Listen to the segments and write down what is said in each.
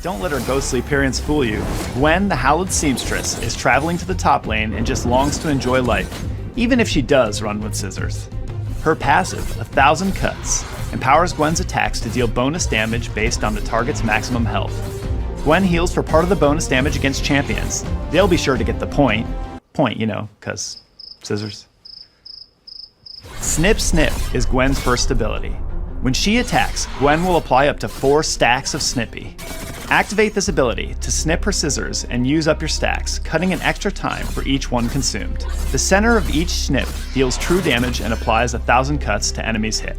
Don't let her ghostly appearance fool you. Gwen, the hallowed seamstress, is traveling to the top lane and just longs to enjoy life, even if she does run with scissors. Her passive, 1000 Cuts, empowers Gwen's attacks to deal bonus damage based on the target's maximum health. Gwen heals for part of the bonus damage against champions. They'll be sure to get the point. Point, you know, 'cause scissors. Snip Snip is Gwen's first ability. When she attacks, Gwen will apply up to 4 stacks of Snippy. Activate this ability to snip her scissors and use up your stacks, cutting an extra time for each one consumed. The center of each snip deals true damage and applies 1000 cuts to enemies hit.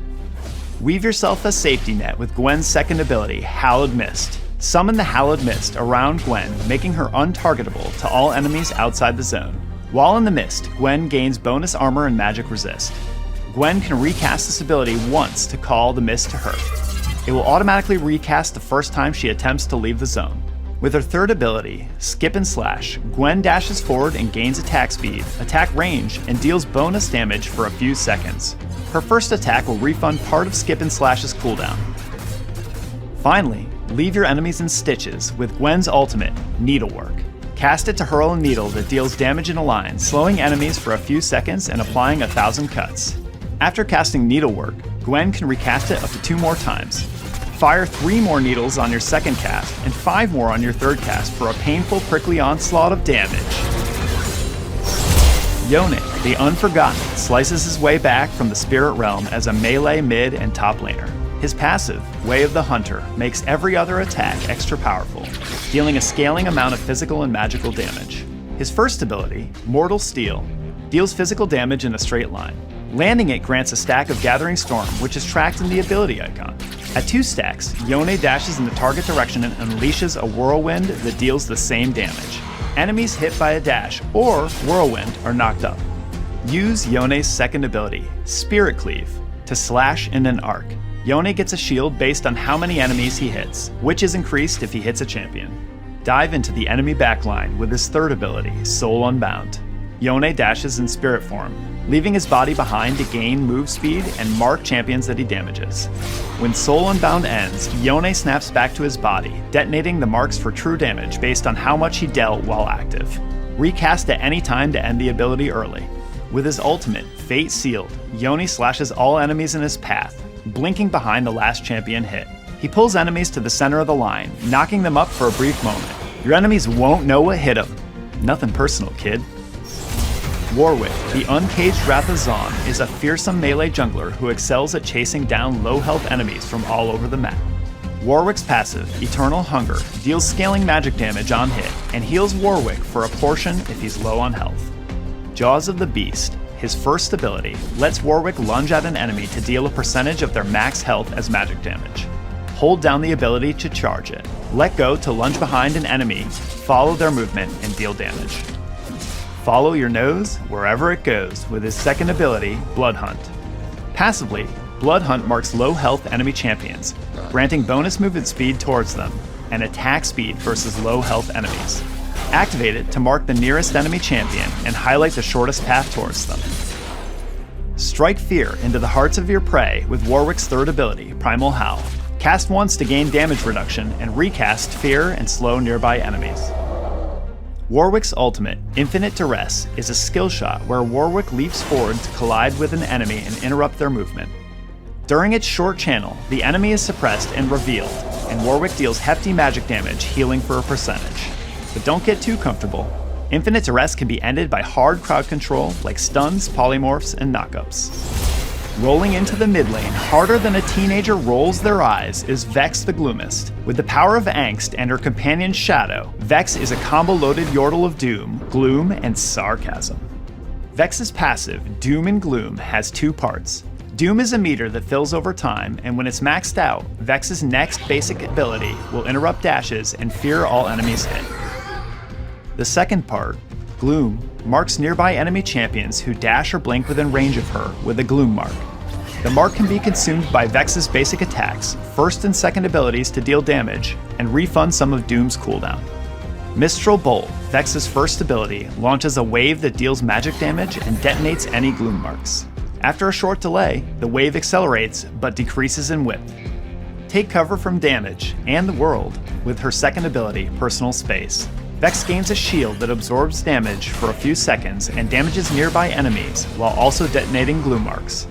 Weave yourself a safety net with Gwen's second ability, Hallowed Mist. Summon the Hallowed Mist around Gwen, making her untargetable to all enemies outside the zone. While in the mist, Gwen gains bonus armor and magic resist. Gwen can recast this ability once to call the mist to her. It will automatically recast the first time she attempts to leave the zone. With her third ability, Skip and Slash, Gwen dashes forward and gains attack speed, attack range, and deals bonus damage for a few seconds. Her first attack will refund part of Skip and Slash's cooldown. Finally, leave your enemies in stitches with Gwen's ultimate, Needlework. Cast it to hurl a needle that deals damage in a line, slowing enemies for a few seconds and applying 1000 cuts. After casting Needlework, Gwen can recast it up to 2 more times. Fire 3 more needles on your second cast and 5 more on your third cast for a painful prickly onslaught of damage. Yone, the Unforgotten, slices his way back from the Spirit Realm as a melee mid and top laner. His passive, Way of the Hunter, makes every other attack extra powerful, dealing a scaling amount of physical and magical damage. His first ability, Mortal Steel, deals physical damage in a straight line. Landing it grants a stack of Gathering Storm, which is tracked in the ability icon. At 2 stacks, Yone dashes in the target direction and unleashes a whirlwind that deals the same damage. Enemies hit by a dash or whirlwind are knocked up. Use Yone's second ability, Spirit Cleave, to slash in an arc. Yone gets a shield based on how many enemies he hits, which is increased if he hits a champion. Dive into the enemy backline with his third ability, Soul Unbound. Yone dashes in spirit form, leaving his body behind to gain move speed and mark champions that he damages. When Soul Unbound ends, Yone snaps back to his body, detonating the marks for true damage based on how much he dealt while active. Recast at any time to end the ability early. With his ultimate, Fate Sealed, Yone slashes all enemies in his path, blinking behind the last champion hit. He pulls enemies to the center of the line, knocking them up for a brief moment. Your enemies won't know what hit them. Nothing personal, kid. Warwick, the Uncaged Wrath of Zon, is a fearsome melee jungler who excels at chasing down low-health enemies from all over the map. Warwick's passive, Eternal Hunger, deals scaling magic damage on hit, and heals Warwick for a portion if he's low on health. Jaws of the Beast, his first ability, lets Warwick lunge at an enemy to deal a percentage of their max health as magic damage. Hold down the ability to charge it. Let go to lunge behind an enemy, follow their movement, and deal damage. Follow your nose wherever it goes with his second ability, Blood Hunt. Passively, Blood Hunt marks low health enemy champions, granting bonus movement speed towards them, and attack speed versus low health enemies. Activate it to mark the nearest enemy champion and highlight the shortest path towards them. Strike fear into the hearts of your prey with Warwick's third ability, Primal Howl. Cast once to gain damage reduction and recast fear and slow nearby enemies. Warwick's ultimate, Infinite Duress, is a skill shot where Warwick leaps forward to collide with an enemy and interrupt their movement. During its short channel, the enemy is suppressed and revealed, and Warwick deals hefty magic damage, healing for a percentage. But don't get too comfortable. Infinite Duress can be ended by hard crowd control like stuns, polymorphs, and knockups. Rolling into the mid lane harder than a teenager rolls their eyes is Vex the Gloomist. With the power of Angst and her companion Shadow, Vex is a combo-loaded yordle of doom, gloom, and sarcasm. Vex's passive, Doom and Gloom, has 2 parts. Doom is a meter that fills over time, and when it's maxed out, Vex's next basic ability will interrupt dashes and fear all enemies hit. The second part, Gloom, marks nearby enemy champions who dash or blink within range of her with a Gloom mark. The mark can be consumed by Vex's basic attacks, first and second abilities to deal damage, and refund some of Doom's cooldown. Mistral Bolt, Vex's first ability, launches a wave that deals magic damage and detonates any Gloom marks. After a short delay, the wave accelerates but decreases in width. take cover from damage and the world with her second ability, Personal Space. Vex gains a shield that absorbs damage for a few seconds and damages nearby enemies while also detonating glue marks.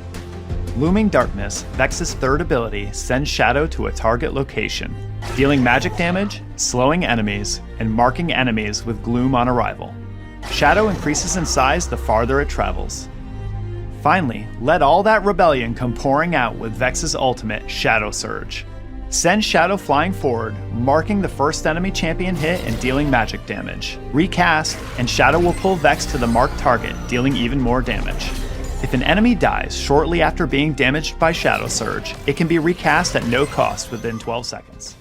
Looming Darkness, Vex's third ability, sends Shadow to a target location, dealing magic damage, slowing enemies, and marking enemies with gloom on arrival. Shadow increases in size the farther it travels. Finally, let all that rebellion come pouring out with Vex's ultimate, Shadow Surge. Send Shadow flying forward, marking the first enemy champion hit and dealing magic damage. Recast, and Shadow will pull Vex to the marked target, dealing even more damage. If an enemy dies shortly after being damaged by Shadow Surge, it can be recast at no cost within 12 seconds.